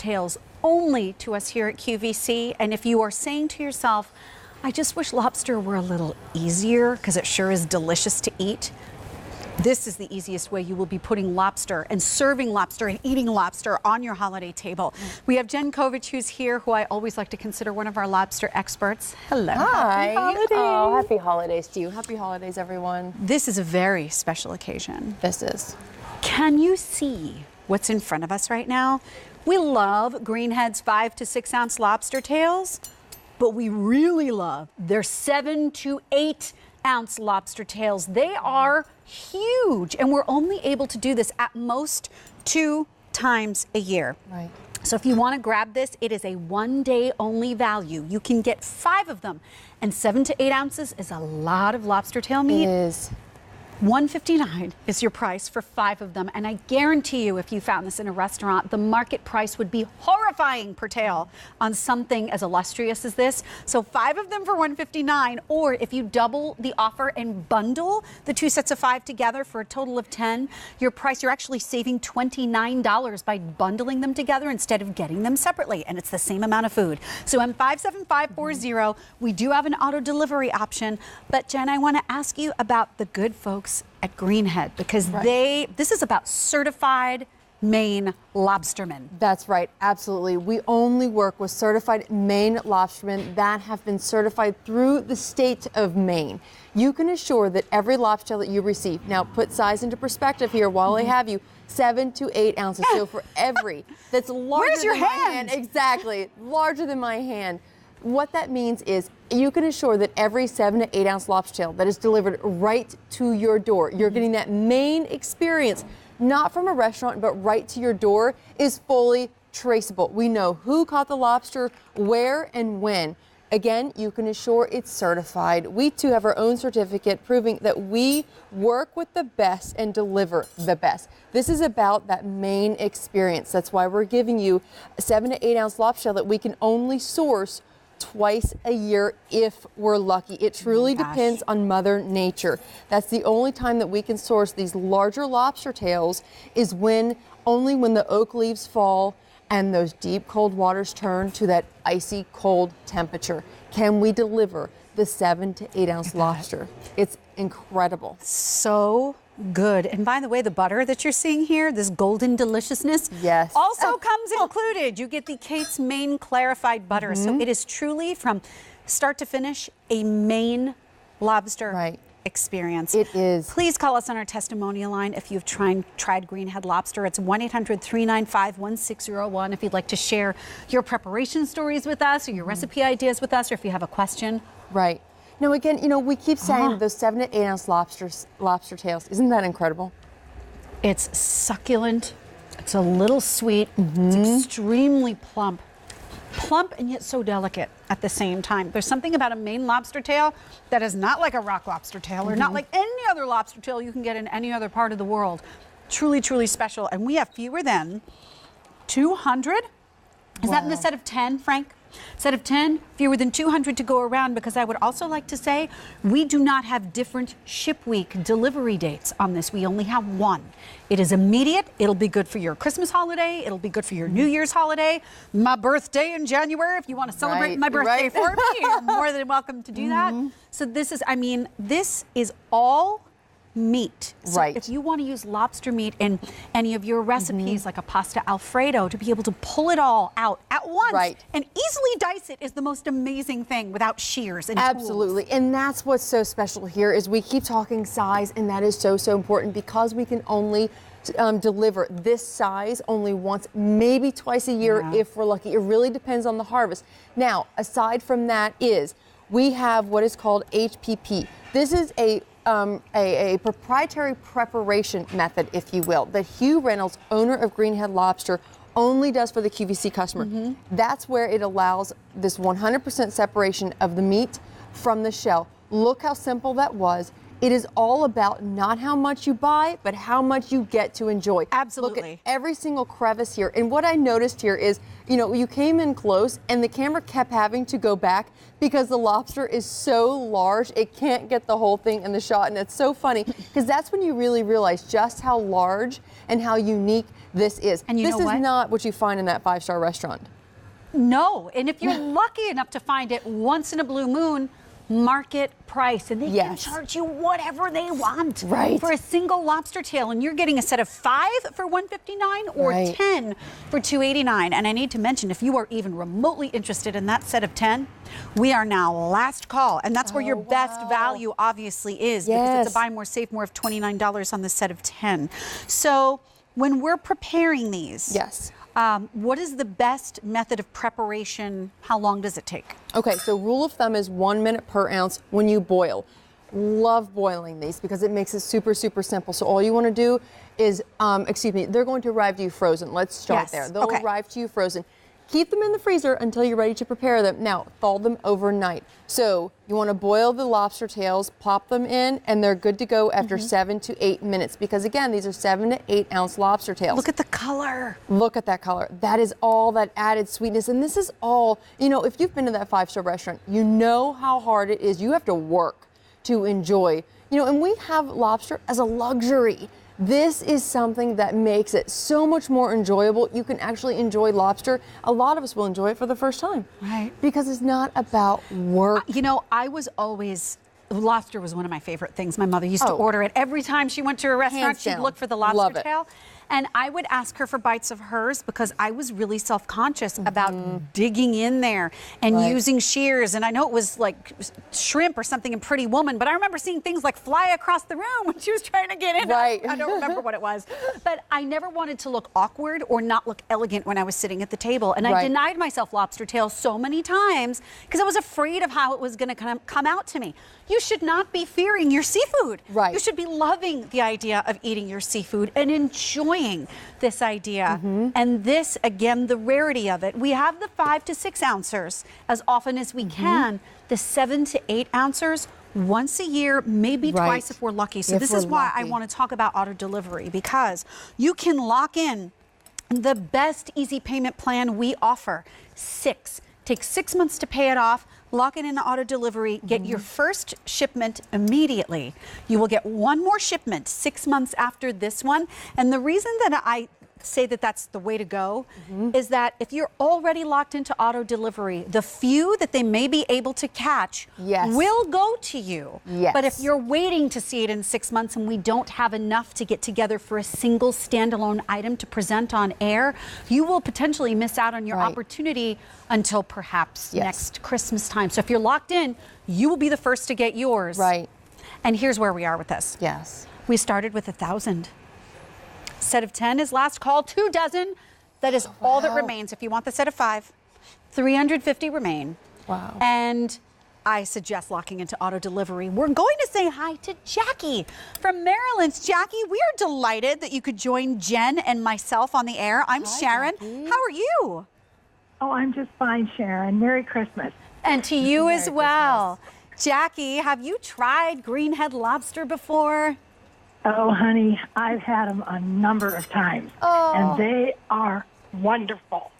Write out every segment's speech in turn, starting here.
tails only to us here at QVC. And if you are saying to yourself, I just wish lobster were a little easier because it sure is delicious to eat, this is the easiest way you will be putting lobster and serving lobster and eating lobster on your holiday table. We have Jen Kovich, who's here, who I always like to consider one of our lobster experts. Hello. Hi. Happy holidays. Oh, happy holidays to you. Happy holidays, everyone. This is a very special occasion. This is. Can you see what's in front of us right now? We love Greenhead's 5 to 6 ounce lobster tails, but we really love their 7 to 8 ounce lobster tails. They are huge, and we're only able to do this at most 2 times a year. Right. So if you want to grab this, it is a 1 day only value. You can get 5 of them, and 7 to 8 ounces is a lot of lobster tail meat. It is. $159 is your price for 5 of them, and I guarantee you if you found this in a restaurant, the market price would be horrifying per tail on something as illustrious as this. So 5 of them for $159, or if you double the offer and bundle the 2 sets of 5 together for a total of 10, you're actually saving $29 by bundling them together instead of getting them separately, and it's the same amount of food. So M57540, we do have an auto delivery option, but Jen, I want to ask you about the good folks at Greenhead, because this is about certified Maine lobstermen. That's right, absolutely. We only work with certified Maine lobstermen that have been certified through the state of Maine. You can assure that every lobster that you receive, now put size into perspective here while I have you, 7 to 8 ounces. So for every that's larger Where's your than my hand? Exactly, larger than my hand. What that means is you can assure that every 7 to 8 ounce lobster tail that is delivered right to your door, you're getting that Maine experience, not from a restaurant, but right to your door, is fully traceable. We know who caught the lobster, where, and when. Again, you can assure it's certified. We too have our own certificate proving that we work with the best and deliver the best. This is about that Maine experience. That's why we're giving you a 7 to 8 ounce lobster tail that we can only source twice a year if we're lucky. It truly depends on Mother Nature. That's the only time that we can source these larger lobster tails, is only when the oak leaves fall and those deep cold waters turn to that icy cold temperature. Can we deliver the 7 to 8 ounce lobster? It's incredible. So good. And by the way, the butter that you're seeing here, this golden deliciousness, yes, also comes included. You get the Kate's Maine clarified butter. So it is truly, from start to finish, a Maine lobster experience. It is. Please call us on our testimonial line if you've tried Greenhead Lobster. It's 1-800-395-1601 if you'd like to share your preparation stories with us, or your recipe ideas with us, or if you have a question. Right. Now, again, we keep saying those 7 to 8 ounce lobster tails. Isn't that incredible? It's succulent. It's a little sweet. It's extremely plump and yet so delicate at the same time. There's something about a Maine lobster tail that is not like a rock lobster tail, or not like any other lobster tail you can get in any other part of the world. Truly, truly special. And we have fewer than 200. Is that in the set of 10, Frank? Set of 10, fewer than 200 to go around, because I would also like to say we do not have different ship week delivery dates on this. We only have one. It is immediate. It'll be good for your Christmas holiday. It'll be good for your New Year's holiday. My birthday in January. If you want to celebrate my birthday for me, you're more than welcome to do that. So this is all meat. So if you want to use lobster meat in any of your recipes, like a pasta Alfredo, to be able to pull it all out at once and easily dice it is the most amazing thing without shears and Absolutely. And that's what's so special here, is we keep talking size, and that is so, so important, because we can only deliver this size only once, maybe twice a year if we're lucky. It really depends on the harvest. Now, aside from that, we have what is called HPP. This is a proprietary preparation method, if you will, that Hugh Reynolds, owner of Greenhead Lobster, only does for the QVC customer. That's where it allows this 100% separation of the meat from the shell. Look how simple that was. It is all about not how much you buy, but how much you get to enjoy. Absolutely. Look at every single crevice here. And what I noticed here is, you know, you came in close and the camera kept having to go back because the lobster is so large, it can't get the whole thing in the shot. And it's so funny because that's when you really realize just how large and how unique this is. And you this know is what? not what you find in that 5-star restaurant. No, and if you're lucky enough to find it once in a blue moon, market price, and they can charge you whatever they want for a single lobster tail, and you're getting a set of 5 for $159 or 10 for $289. And I need to mention, if you are even remotely interested in that set of 10, we are now last call, and that's where your best value obviously is, because it's a buy more, save more of $29 on the set of 10. So when we're preparing these, what is the best method of preparation? How long does it take? Okay, so rule of thumb is 1 minute per ounce when you boil. Love boiling these because it makes it super, super simple. So all you want to do is, they're going to arrive to you frozen. Let's start there. They'll arrive to you frozen. Keep them in the freezer until you're ready to prepare them. Now, thaw them overnight. So you want to boil the lobster tails, pop them in, and they're good to go after 7 to 8 minutes. Because again, these are 7 to 8 ounce lobster tails. Look at the color. Look at that color. That is all that added sweetness. And this is all, you know, if you've been to that 5-star restaurant, you know how hard it is. You have to work to enjoy, you know, and we have lobster as a luxury. This is something that makes it so much more enjoyable. You can actually enjoy lobster. A lot of us will enjoy it for the first time. Right. Because it's not about work. You know, I was always, lobster was one of my favorite things. My mother used to order it. Every time she went to a restaurant, she'd look for the lobster tail. And I would ask her for bites of hers because I was really self-conscious about digging in there and using shears. And I know it was like shrimp or something in Pretty Woman, but I remember seeing things like fly across the room when she was trying to get in. I don't remember what it was. But I never wanted to look awkward or not look elegant when I was sitting at the table. And I denied myself lobster tail so many times because I was afraid of how it was going to come out to me. You should not be fearing your seafood. You should be loving the idea of eating your seafood and enjoying this idea. And this, again, the rarity of it. We have the 5 to 6 ounces as often as we can. The 7 to 8 ounces once a year, maybe twice if we're lucky. So this is why I want to talk about auto delivery, because you can lock in the best easy payment plan we offer. 6. Take 6 months to pay it off. Lock it in auto delivery, get your first shipment immediately. You will get one more shipment 6 months after this one. And the reason that I say that that's the way to go is that if you're already locked into auto delivery, the few that they may be able to catch will go to you. But if you're waiting to see it in 6 months and we don't have enough to get together for a single standalone item to present on air, you will potentially miss out on your opportunity until perhaps next Christmas time. So if you're locked in, you will be the first to get yours. And here's where we are with this. We started with 1,000. Set of 10 is last call. 2 dozen. That is all that remains. If you want the set of 5, 350 remain. And I suggest locking into auto delivery. We're going to say hi to Jackie from Maryland. Jackie, we are delighted that you could join Jen and myself on the air. I'm Sharon. Jackie. How are you? Oh, I'm just fine, Sharon. Merry Christmas. And to you as well. Jackie, have you tried Greenhead Lobster before? Oh, honey, I've had them a number of times, and they are wonderful.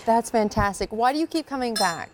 That's fantastic. Why do you keep coming back?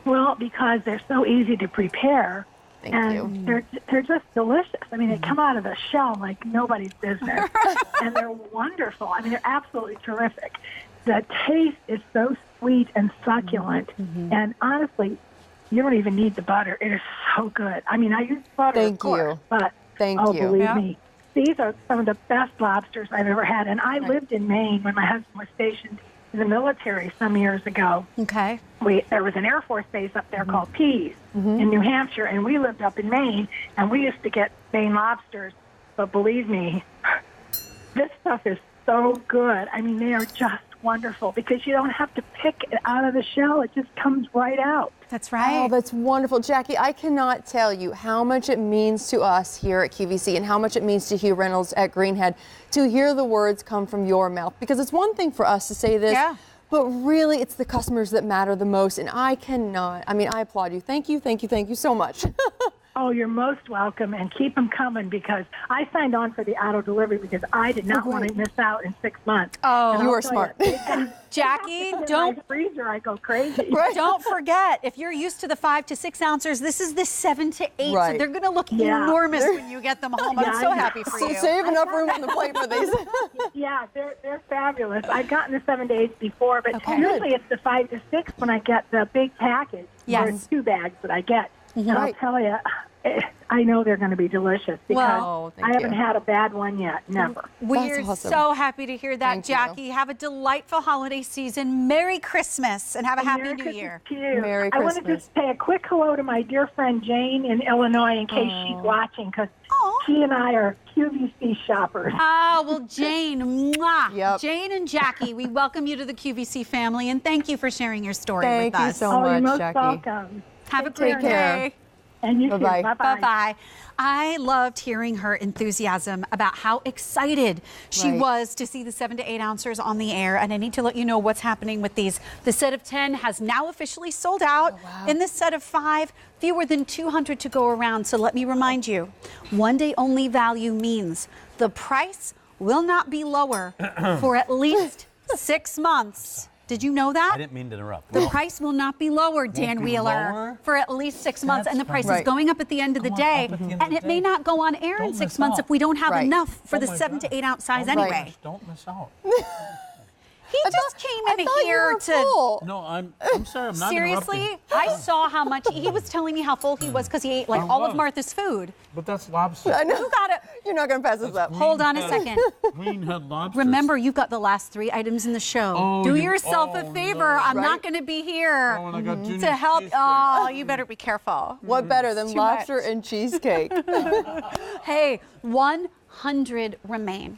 Well, because they're so easy to prepare, and they're just delicious. I mean, they come out of the shell like nobody's business, and they're wonderful. I mean, they're absolutely terrific. The taste is so sweet and succulent, and honestly, you don't even need the butter. It is so good. I mean, I use butter, of course, but believe me, these are some of the best lobsters I've ever had. And I lived in Maine when my husband was stationed in the military some years ago. There was an Air Force base up there called Pease in New Hampshire, and we lived up in Maine, and we used to get Maine lobsters. But believe me, this stuff is so good. I mean, they are just wonderful because you don't have to pick it out of the shell. It just comes right out. That's right. Oh, that's wonderful. Jackie, I cannot tell you how much it means to us here at QVC and how much it means to Hugh Reynolds at Greenhead to hear the words come from your mouth. Because it's one thing for us to say this, but really it's the customers that matter the most. And I applaud you. Thank you so much. Oh, you're most welcome, and keep them coming because I signed on for the auto delivery because I did not want to miss out in 6 months. Oh, And you I'll are tell smart. Jackie, in don't my freezer, I go crazy. Don't forget, if you're used to the 5 to 6 ounces, this is the 7 to 8. Right. So they're going to look Yeah. enormous when you get them home. I'm Yeah, so I know. happy for So you. save enough room on the plate for these. Yeah, they're fabulous. I've gotten the 7 to 8 before, but Okay. usually it's the 5 to 6 when I get the big package. Yes. Or 2 bags that I get. And I'll Right. tell you, I know they're going to be delicious because Well, thank I haven't you. had a bad one yet. Never. We're That's awesome. so happy to hear that, Thank you. Jackie. Have a delightful holiday season. Merry Christmas and have a happy Merry New Christmas Year. to you. Merry I want to Christmas. just say a quick hello to my dear friend Jane in Illinois in case she's watching because Aw. she and I are QVC shoppers. Ah, well, Jane, mwah. Yep. Jane and Jackie, we welcome you to the QVC family and thank you for sharing your story Thank with you us. so Oh, you're much, most Jackie. welcome. Have a Take great care. day. And you Bye-bye. too. Bye-bye. Bye-bye. I loved hearing her enthusiasm about how excited she Right. was to see the 7 to 8 ounces on the air. And I need to let you know what's happening with these. The set of 10 has now officially sold out. In the set of 5, fewer than 200 to go around. So let me remind you, one day only value means the price will not be lower for at least 6 months. Did you know that? I didn't mean to interrupt. The price will not be lower, Dan be Wheeler, lower? for at least 6 months, and the price Right. is going up at the end of the Going day. up at the end of And the it may day. not go on air in Don't 6 miss months out. if we don't have Right. enough for Oh the my 7 to gosh. 8 ounce size Oh my anyway. gosh, don't miss out. He just came in I thought you here were to. full. No, I'm sorry. I'm not Seriously, interrupting. I saw how much he was telling me how full he was because he ate like I all of was. Martha's food. But that's lobster. I know. You got it. You're not going to pass this up. Hold on a second. Greenhead Lobster. Remember, you've got the last 3 items in the show. Oh, Do you- yourself a oh, favor. no. I'm not Right. going to be here Oh, and I got Junior's to help. cheesecake. Oh, you better be careful. What better than Too lobster much. and cheesecake? Hey, 100 remain.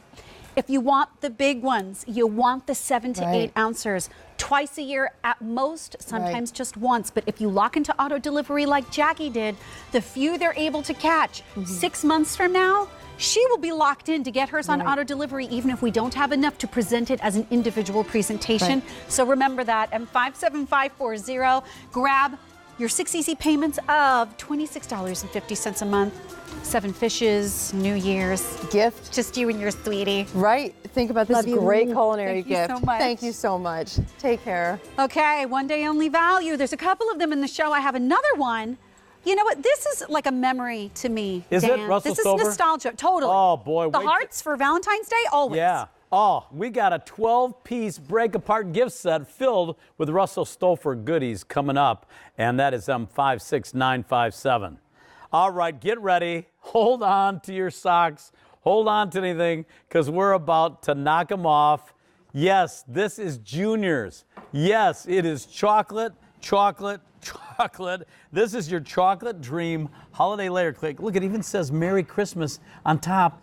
If you want the big ones, you want the 7 to 8 Right. ounces twice a year at most, sometimes Right. just once. But if you lock into auto delivery like Jackie did, the few they're able to catch, 6 months from now, she will be locked in to get hers on Right. auto delivery, even if we don't have enough to present it as an individual presentation. Right. So remember that. And 57540, grab your 6 easy payments of $26.50 a month. 7 fishes, New Year's. Gift. Just you and your sweetie. Right. Think about this Love you. great culinary Thank you gift. so much. Thank you so much. Take care. Okay, one day only value. There's a couple of them in the show. I have another one. You know what? This is like a memory to me. Is it Dan. Russell This is Stover? nostalgia. Totally. Oh, boy, The wait till- hearts for Valentine's Day? Always. Yeah. Oh, we got a 12-piece break-apart gift set filled with Russell Stover goodies coming up, and that is 56957. All right, get ready. Hold on to your socks. Hold on to anything, because we're about to knock them off. Yes, this is Junior's. Yes, it is chocolate, chocolate, chocolate. This is your chocolate dream holiday layer cake. Look, it even says Merry Christmas on top.